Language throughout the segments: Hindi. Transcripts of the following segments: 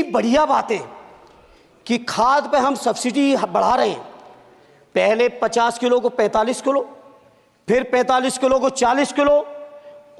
बढ़िया बातें कि खाद पे हम सब्सिडी बढ़ा रहे हैं। पहले 50 किलो को 45 किलो, फिर 45 किलो को 40 किलो,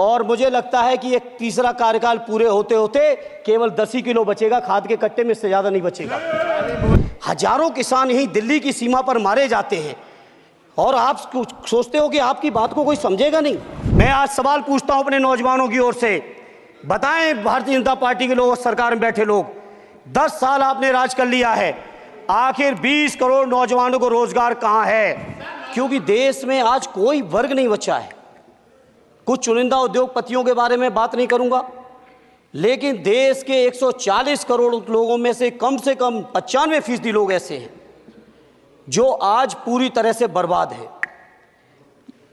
और मुझे लगता है कि एक तीसरा कार्यकाल पूरे होते होते केवल 10 ही किलो बचेगा खाद के कट्टे में, इससे ज़्यादा नहीं बचेगा। हजारों किसान यहीं दिल्ली की सीमा पर मारे जाते हैं और आप सोचते हो कि आपकी बात को कोई समझेगा नहीं। मैं आज सवाल पूछता हूं अपने नौजवानों की ओर से, बताएं भारतीय जनता पार्टी के लोग और सरकार में बैठे लोग, 10 साल आपने राज कर लिया है, आखिर 20 करोड़ नौजवानों को रोजगार कहां है? क्योंकि देश में आज कोई वर्ग नहीं बचा है। कुछ चुनिंदा उद्योगपतियों के बारे में बात नहीं करूंगा, लेकिन देश के 140 करोड़ लोगों में से कम 95% लोग ऐसे हैं जो आज पूरी तरह से बर्बाद है।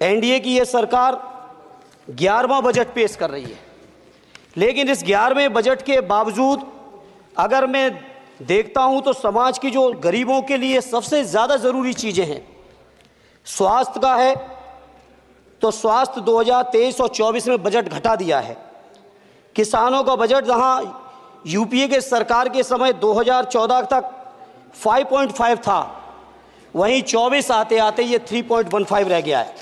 एनडीए की ये सरकार 11वां बजट पेश कर रही है, लेकिन इस 11वें बजट के बावजूद अगर मैं देखता हूं तो समाज की जो गरीबों के लिए सबसे ज़्यादा ज़रूरी चीज़ें हैं, स्वास्थ्य का है तो स्वास्थ्य 2023 और 24 में बजट घटा दिया है। किसानों का बजट जहां यूपीए के सरकार के समय 2014 तक 5.5 था, वहीं 24 आते आते ये 3.15 रह गया है।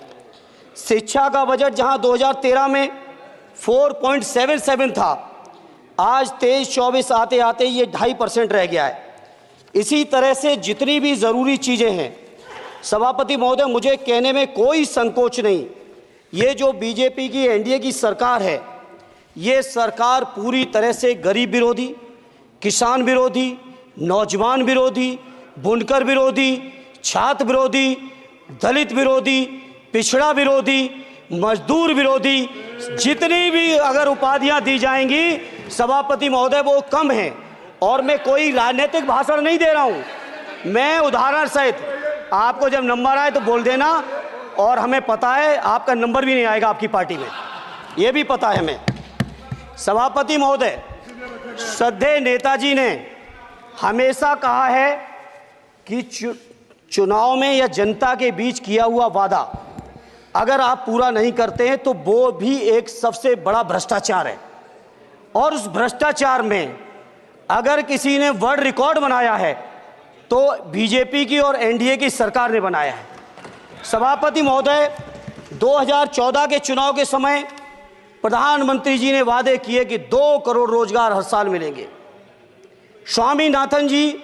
शिक्षा का बजट जहां 2013 में 4.77 था, आज 23-24 आते आते ये 2.5% रह गया है। इसी तरह से जितनी भी ज़रूरी चीज़ें हैं, सभापति महोदय, मुझे कहने में कोई संकोच नहीं, ये जो बीजेपी की एनडीए की सरकार है, ये सरकार पूरी तरह से गरीब विरोधी, किसान विरोधी, नौजवान विरोधी, बुनकर विरोधी, छात्र विरोधी, दलित विरोधी, पिछड़ा विरोधी, मजदूर विरोधी, जितनी भी अगर उपाधियां दी जाएंगी सभापति महोदय वो कम हैं। और मैं कोई राजनीतिक भाषण नहीं दे रहा हूं, मैं उदाहरण सहित आपको जब नंबर आए तो बोल देना, और हमें पता है आपका नंबर भी नहीं आएगा आपकी पार्टी में, ये भी पता है हमें। सभापति महोदय, श्रद्धेय नेताजी ने हमेशा कहा है कि चुनाव में या जनता के बीच किया हुआ वादा अगर आप पूरा नहीं करते हैं तो वो भी एक सबसे बड़ा भ्रष्टाचार है, और उस भ्रष्टाचार में अगर किसी ने वर्ल्ड रिकॉर्ड बनाया है तो बीजेपी की और एनडीए की सरकार ने बनाया है। सभापति महोदय, 2014 के चुनाव के समय प्रधानमंत्री जी ने वादे किए कि 2 करोड़ रोजगार हर साल मिलेंगे। स्वामीनाथन जी,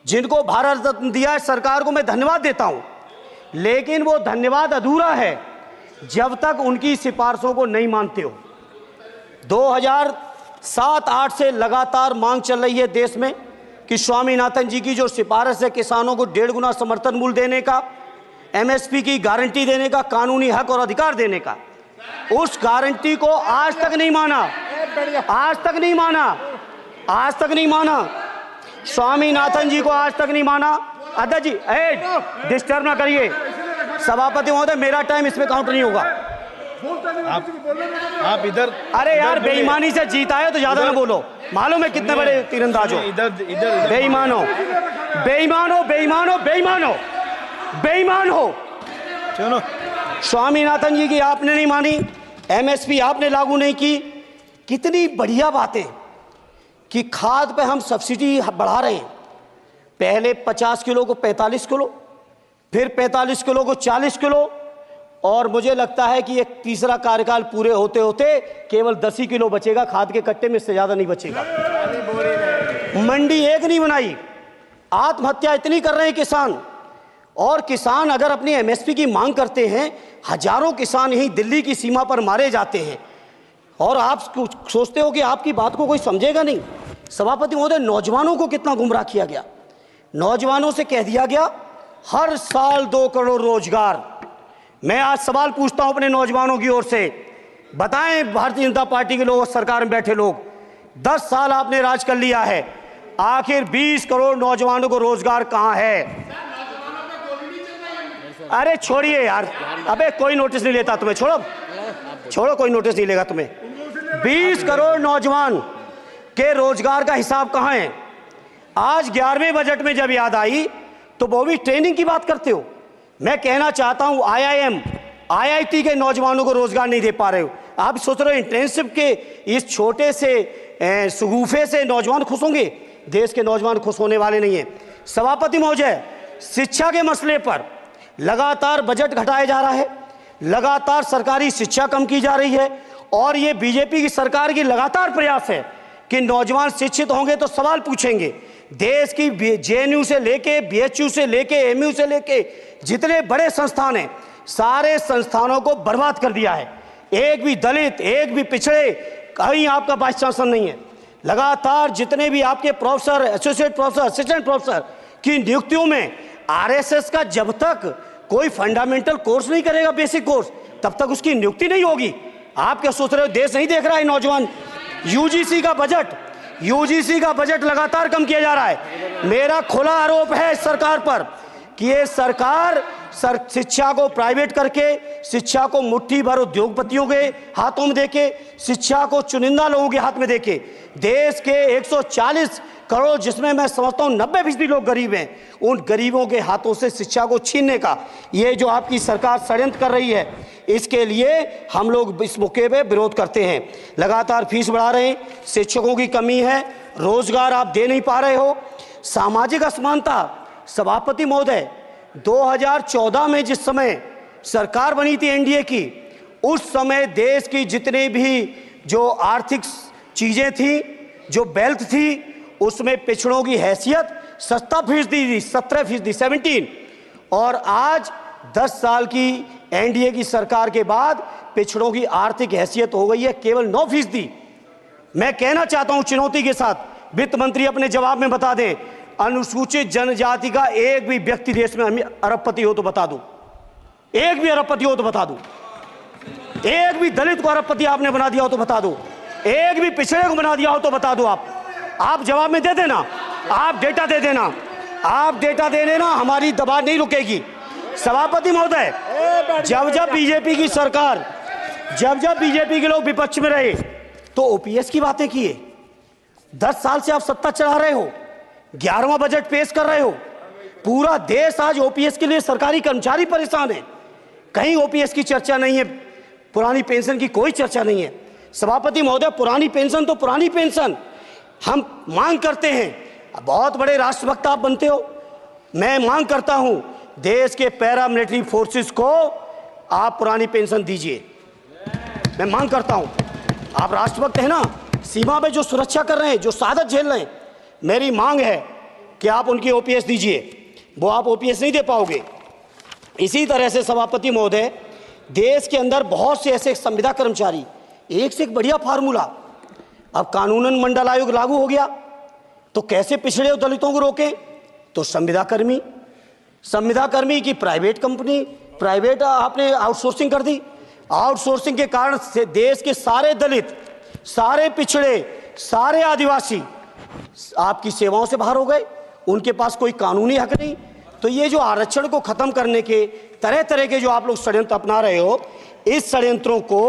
जिनको भारत रत्न दिया है, सरकार को मैं धन्यवाद देता हूं, लेकिन वो धन्यवाद अधूरा है जब तक उनकी सिफारिशों को नहीं मानते हो। 2007-8 से लगातार मांग चल रही है देश में कि स्वामीनाथन जी की जो सिफारिश है किसानों को 1.5 गुना समर्थन मूल्य देने का, एमएसपी की गारंटी देने का, कानूनी हक और अधिकार देने का, उस गारंटी को आज तक नहीं माना, आज तक नहीं माना, आज तक नहीं माना। स्वामीनाथन जी को आज तक नहीं माना। अध्यक्ष जी, डिस्टर्ब ना करिए। सभापति महोदय, मेरा टाइम इसमें काउंट नहीं होगा। आप इधर, अरे यार, बेईमानी से जीता है तो ज्यादा ना बोलो, मालूम है कितने बड़े तीरंदाज हो। इधर बेईमान हो, बेईमान हो, बेईमान हो, बेईमान हो, बेईमान हो। चलो, स्वामीनाथन जी की आपने नहीं मानी, एमएसपी आपने लागू नहीं की। कितनी बढ़िया बातें कि खाद पे हम सब्सिडी बढ़ा रहे हैं। पहले 50 किलो को 45 किलो, फिर 45 किलो को 40 किलो, और मुझे लगता है कि एक तीसरा कार्यकाल पूरे होते होते केवल 10 ही किलो बचेगा खाद के कट्टे में, इससे ज़्यादा नहीं बचेगा। मंडी एक नहीं बनाई, आत्महत्या इतनी कर रहे हैं किसान, और किसान अगर अपनी एमएसपी की मांग करते हैं, हजारों किसान यहीं दिल्ली की सीमा पर मारे जाते हैं, और आप सोचते हो कि आपकी बात को कोई समझेगा नहीं। सभापति महोदय, नौजवानों को कितना गुमराह किया गया। नौजवानों से कह दिया गया हर साल 2 करोड़ रोजगार। मैं आज सवाल पूछता हूं अपने नौजवानों की ओर से, बताएं भारतीय जनता पार्टी के लोग और सरकार में बैठे लोग, 10 साल आपने राज कर लिया है, आखिर 20 करोड़ नौजवानों को रोजगार कहां है? अरे छोड़िए यार, अबे कोई नोटिस नहीं लेता तुम्हें, छोड़ो छोड़ो, कोई नोटिस नहीं लेगा तुम्हें। 20 करोड़ नौजवान के रोजगार का हिसाब कहां है? आज 11वें बजट में जब याद आई तो वो भी ट्रेनिंग की बात करते हो। मैं कहना चाहता हूं आईआईएम, आईआईटी के नौजवानों को रोजगार नहीं दे पा रहे हो। आप सोच रहे हो इंटर्नशिप के इस छोटे से सुगूफे से नौजवान खुश होंगे? देश के नौजवान खुश होने वाले नहीं हैं। सभापति महोदय, शिक्षा के मसले पर लगातार बजट घटाया जा रहा है, लगातार सरकारी शिक्षा कम की जा रही है, और ये बीजेपी की सरकार की लगातार प्रयास है कि नौजवान शिक्षित होंगे तो सवाल पूछेंगे। देश की जेएनयू से लेके, बीएचयू से लेके, एमयू से लेके जितने बड़े संस्थान हैं, सारे संस्थानों को बर्बाद कर दिया है। एक भी दलित, एक भी पिछड़े, कहीं आपका वाइस चांसलर नहीं है। लगातार जितने भी आपके professor, associate professor, assistant professor की नियुक्तियों में आरएसएस का जब तक कोई फंडामेंटल कोर्स नहीं करेगा, बेसिक कोर्स, तब तक उसकी नियुक्ति नहीं होगी। आप क्या सोच रहे हो, देश नहीं देख रहा है नौजवान? यूजीसी का बजट लगातार कम किया जा रहा है। मेरा खुला आरोप है इस सरकार पर कि ये सरकार शिक्षा को प्राइवेट करके, शिक्षा को मुट्ठी भर उद्योगपतियों के हाथों में देके, शिक्षा को चुनिंदा लोगों के हाथ में देके, देश के 140 करोड़, जिसमें मैं समझता हूं 90% लोग गरीब हैं, उन गरीबों के हाथों से शिक्षा को छीनने का ये जो आपकी सरकार षड्यंत्र कर रही है, इसके लिए हम लोग इस मौके पे विरोध करते हैं। लगातार फीस बढ़ा रहे हैं, शिक्षकों की कमी है, रोजगार आप दे नहीं पा रहे हो, सामाजिक असमानता। सभापति महोदय, 2014 में जिस समय सरकार बनी थी एनडीए की, उस समय देश की जितने भी जो आर्थिक चीजें थी, जो वेल्थ थी, उसमें पिछड़ों की हैसियत 17% थी, 17%, और आज 10 साल की एनडीए की सरकार के बाद पिछड़ों की आर्थिक हैसियत हो गई है केवल 9%। मैं कहना चाहता हूं चुनौती के साथ, वित्त मंत्री अपने जवाब में बता दें, अनुसूचित जनजाति का एक भी व्यक्ति देश में अरबपति हो तो बता दो, एक भी अरबपति हो तो बता दो, एक भी दलित को अरबपति आपने बना दिया हो तो बता दो, एक भी पिछड़े को बना दिया हो तो बता दो। आप जवाब में दे देना, आप डेटा दे देना, आप डेटा दे देना, हमारी दबाव नहीं रुकेगी। सभापति महोदय, जब बीजेपी की सरकार, जब बीजेपी के लोग विपक्ष में रहे तो ओपीएस की बातें किए। 10 साल से आप सत्ता चला रहे हो, 11वां बजट पेश कर रहे हो, पूरा देश आज ओपीएस के लिए, सरकारी कर्मचारी परेशान है, कहीं ओपीएस की चर्चा नहीं है, पुरानी पेंशन की कोई चर्चा नहीं है। सभापति महोदय, पुरानी पेंशन तो पुरानी पेंशन, हम मांग करते हैं, बहुत बड़े राष्ट्रभक्त आप बनते हो, मैं मांग करता हूं देश के पैरामिलिट्री फोर्सेस को आप पुरानी पेंशन दीजिए। मैं मांग करता हूं, आप राष्ट्रभक्त हैं ना, सीमा पे जो सुरक्षा कर रहे हैं, जो शहादत झेल रहे हैं, मेरी मांग है कि आप उनकी ओपीएस दीजिए। वो आप ओपीएस नहीं दे पाओगे। इसी तरह से सभापति महोदय, देश के अंदर बहुत से ऐसे संविदा कर्मचारी, एक से एक बढ़िया फार्मूला, अब कानूनन मंडल आयोग लागू हो गया तो कैसे पिछड़े और दलितों को रोकें? तो संविदा कर्मी की प्राइवेट कंपनी, प्राइवेट आपने आउटसोर्सिंग कर दी। आउटसोर्सिंग के कारण से देश के सारे दलित, सारे पिछड़े, सारे आदिवासी आपकी सेवाओं से बाहर हो गए, उनके पास कोई कानूनी हक नहीं। तो ये जो आरक्षण को खत्म करने के तरह तरह के जो आप लोग षड्यंत्र अपना रहे हो, इस षड्यंत्रों को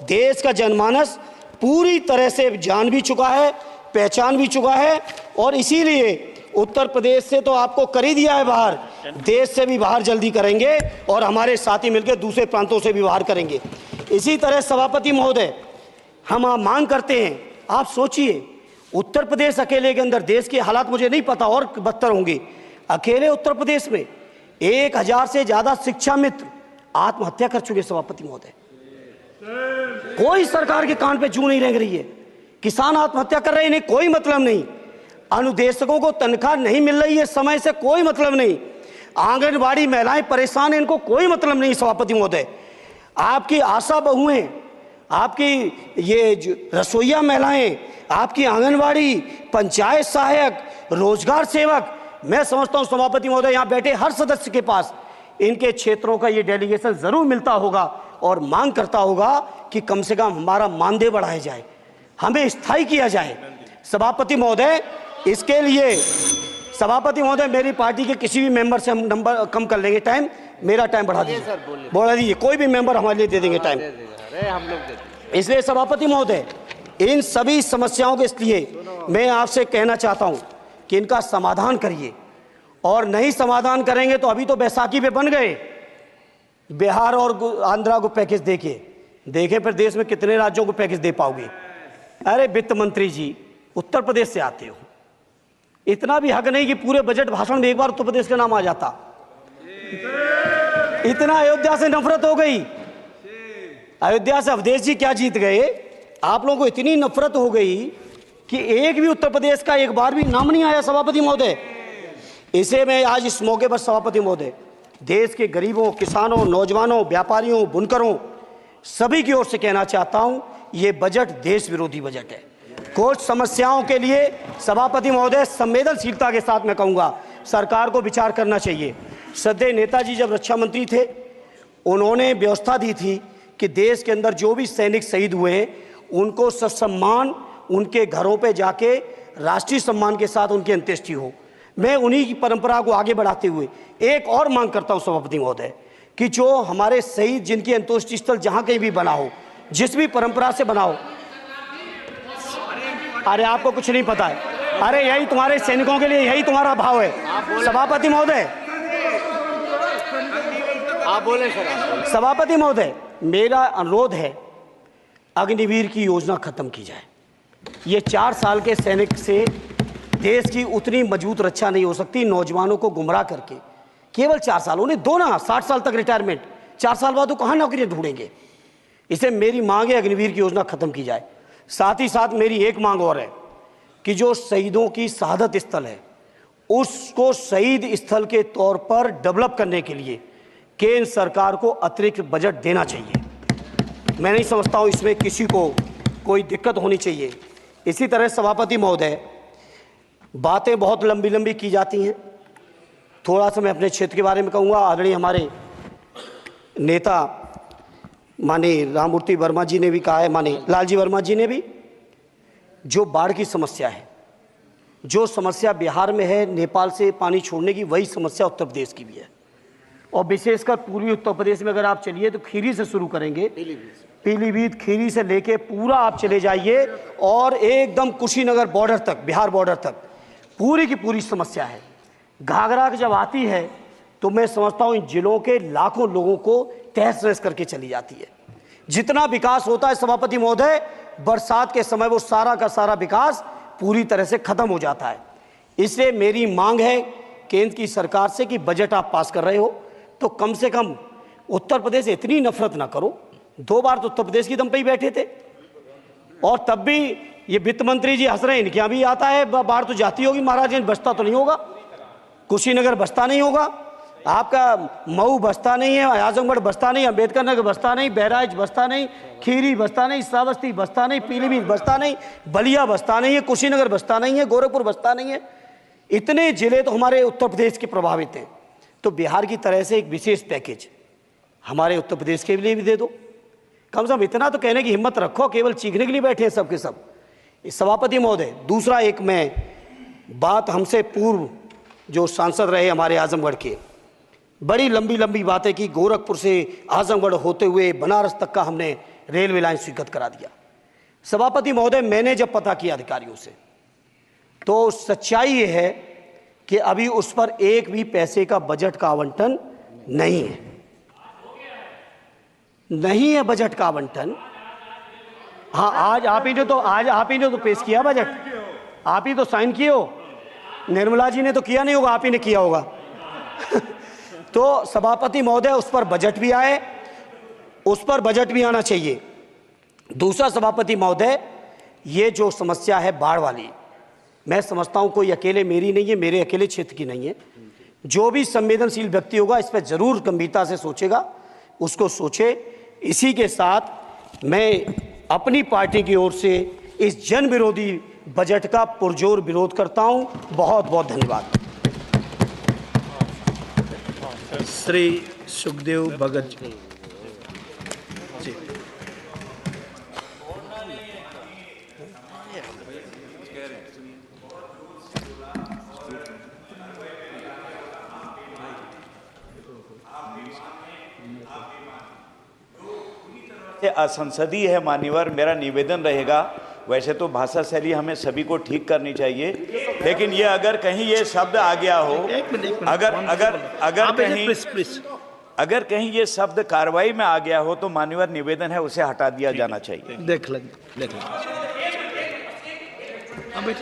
देश का जनमानस पूरी तरह से जान भी चुका है, पहचान भी चुका है, और इसीलिए उत्तर प्रदेश से तो आपको कर ही दिया है बाहर, देश से भी बाहर जल्दी करेंगे, और हमारे साथी मिलकर दूसरे प्रांतों से भी बाहर करेंगे। इसी तरह सभापति महोदय, हम मांग करते हैं, आप सोचिए, उत्तर प्रदेश अकेले के अंदर, देश के हालात मुझे नहीं पता और बदतर होंगे, अकेले उत्तर प्रदेश में 1000 से ज्यादा शिक्षा मित्र आत्महत्या कर चुके। सभापति महोदय, कोई सरकार के कान पे जू नहीं रेंग रही है, किसान आत्महत्या कर रहे हैं, इन्हें कोई मतलब नहीं, अनुदेशकों को तनख्वाह नहीं मिल रही है समय से, कोई मतलब नहीं, आंगनबाड़ी महिलाएं परेशान हैं, इनको कोई मतलब नहीं। सभापति महोदय, आपकी आशा बहुएं, आपकी ये रसोईया महिलाएं, आपकी आंगनबाड़ी, पंचायत सहायक, रोजगार सेवक, मैं समझता हूं सभापति महोदय, यहां बैठे हर सदस्य के पास इनके क्षेत्रों का ये डेलीगेशन जरूर मिलता होगा और मांग करता होगा कि कम से कम हमारा मानदेय बढ़ाया जाए, हमें स्थायी किया जाए। सभापति महोदय, इसके लिए सभापति महोदय, मेरी पार्टी के किसी भी मेंबर से हम नंबर कम कर लेंगे, टाइम, मेरा टाइम बढ़ा दीजिए, बढ़ा दीजिए, कोई भी मेंबर हमारे लिए दे देंगे टाइम, हम लोग। इसलिए सभापति महोदय, इन सभी समस्याओं के लिए मैं आपसे कहना चाहता हूं कि इनका समाधान करिए, और नहीं समाधान करेंगे तो अभी तो बैसाखी पे बन गए, बिहार और आंध्रा को पैकेज देखे फिर देश में कितने राज्यों को पैकेज दे पाओगे? अरे वित्त मंत्री जी, उत्तर प्रदेश से आते हो, इतना भी हक नहीं कि पूरे बजट भाषण में एक बार उत्तर प्रदेश का नाम आ जाता। इतना अयोध्या से नफरत हो गई। अयोध्या से अवधेश जी क्या जीत गए। आप लोगों को इतनी नफरत हो गई कि एक भी उत्तर प्रदेश का एक बार भी नाम नहीं आया सभापति महोदय। इसे मैं आज इस मौके पर सभापति महोदय देश के गरीबों, किसानों, नौजवानों, व्यापारियों, बुनकरों सभी की ओर से कहना चाहता हूं, ये बजट देश विरोधी बजट है। कुछ समस्याओं के लिए सभापति महोदय संवेदनशीलता के साथ मैं कहूंगा सरकार को विचार करना चाहिए। श्रद्धेय नेताजी जब रक्षा मंत्री थे, उन्होंने व्यवस्था दी थी कि देश के अंदर जो भी सैनिक शहीद हुए हैं उनको ससम्मान उनके घरों पे जाके राष्ट्रीय सम्मान के साथ उनकी अंत्येष्टि हो। मैं उन्हीं की परंपरा को आगे बढ़ाते हुए एक और मांग करता हूं सभापति महोदय कि जो हमारे शहीद जिनकी अंत्येष्टि स्थल जहां कहीं भी बना हो, जिस भी परंपरा से बना हो। अरे आपको कुछ नहीं पता है। अरे यही तुम्हारे सैनिकों के लिए यही तुम्हारा भाव है। सभापति महोदय, आप बोले सभापति महोदय, मेरा अनुरोध है अग्निवीर की योजना खत्म की जाए। ये 4 साल के सैनिक से देश की उतनी मजबूत रक्षा नहीं हो सकती। नौजवानों को गुमराह करके केवल 4 साल, उन्हें दो ना 60 साल तक रिटायरमेंट, 4 साल बाद वो कहाँ नौकरियां ढूंढेंगे। इसे मेरी मांग है अग्निवीर की योजना खत्म की जाए। साथ ही साथ मेरी एक मांग और है कि जो शहीदों की शहादत स्थल है उसको शहीद स्थल के तौर पर डेवलप करने के लिए केंद्र सरकार को अतिरिक्त बजट देना चाहिए। मैं नहीं समझता हूं इसमें किसी को कोई दिक्कत होनी चाहिए। इसी तरह सभापति महोदय, बातें बहुत लंबी लंबी की जाती हैं। थोड़ा सा मैं अपने क्षेत्र के बारे में कहूँगा। आदरणीय हमारे नेता माननीय राममूर्ति वर्मा जी ने भी कहा है, माननीय लालजी वर्मा जी ने भी, जो बाढ़ की समस्या है, जो समस्या बिहार में है नेपाल से पानी छोड़ने की, वही समस्या उत्तर प्रदेश की भी है। और विशेषकर पूर्वी उत्तर प्रदेश में अगर आप चलिए तो खीरी से शुरू करेंगे, पीलीभीत खीरी से लेके पूरा आप चले जाइए और एकदम कुशीनगर बॉर्डर तक, बिहार बॉर्डर तक पूरी की पूरी समस्या है। घाघरा जब आती है तो मैं समझता हूँ इन जिलों के लाखों लोगों को तहस नहस करके चली जाती है। जितना विकास होता है सभापति महोदय, बरसात के समय वो सारा का सारा विकास पूरी तरह से खत्म हो जाता है। इसलिए मेरी मांग है केंद्र की सरकार से कि बजट आप पास कर रहे हो तो कम से कम उत्तर प्रदेश से इतनी नफरत ना करो। 2 बार तो उत्तर प्रदेश की दम पे ही बैठे थे और तब भी ये वित्त मंत्री जी हंस रहे हैं, इनके यहाँ भी आता है, बाढ़ तो जाती होगी महाराज, बसता तो नहीं होगा, कुशीनगर बसता नहीं होगा, आपका मऊ बसता नहीं है, आजमगढ़ बसता नहीं, अम्बेडकर नगर बसता नहीं, बहराइच बसता नहीं, खीरी बसता नहीं, श्रावस्ती बसता नहीं, पीलीभीत बसता नहीं, बलिया बसता नहीं है, कुशीनगर बसता नहीं है, गोरखपुर बसता नहीं है। इतने जिले तो हमारे उत्तर प्रदेश के प्रभावित हैं। तो बिहार की तरह से एक विशेष पैकेज हमारे उत्तर प्रदेश के लिए भी दे दो। कम से कम इतना तो कहने की हिम्मत रखो, केवल चीखने के लिए बैठे हैं सब के सब। सभापति महोदय, दूसरा एक मैं बात, हमसे पूर्व जो सांसद रहे हमारे आजमगढ़ के, बड़ी लंबी लंबी बातें की। गोरखपुर से आजमगढ़ होते हुए बनारस तक का हमने रेलवे लाइन स्वीकृत करा दिया। सभापति महोदय, मैंने जब पता किया अधिकारियों से तो सच्चाई ये है कि अभी उस पर एक भी पैसे का बजट का आवंटन नहीं है। नहीं है बजट का आवंटन। हाँ, आज आप ही ने तो पेश किया बजट, आप ही तो साइन किए हो। निर्मला जी ने तो किया नहीं होगा, आप ही ने किया होगा। तो सभापति महोदय, उस पर बजट भी आए, उस पर बजट भी आना चाहिए। दूसरा सभापति महोदय, ये जो समस्या है बाढ़ वाली, मैं समझता हूं कोई अकेले मेरी नहीं है, मेरे अकेले क्षेत्र की नहीं है। जो भी संवेदनशील व्यक्ति होगा इस पर जरूर गंभीरता से सोचेगा, उसको सोचे। इसी के साथ मैं अपनी पार्टी की ओर से इस जन विरोधी बजट का पुरजोर विरोध करता हूं। बहुत बहुत धन्यवाद। श्री सुखदेव भगत जी। असंसदीय है मान्यवर, मेरा निवेदन रहेगा, वैसे तो भाषा शैली हमें सभी को ठीक करनी चाहिए, लेकिन ये अगर कहीं ये शब्द आ गया हो, अगर कहीं ये शब्द कार्रवाई में आ गया हो तो मान्यवर निवेदन है उसे हटा दिया जाना चाहिए। देख लें।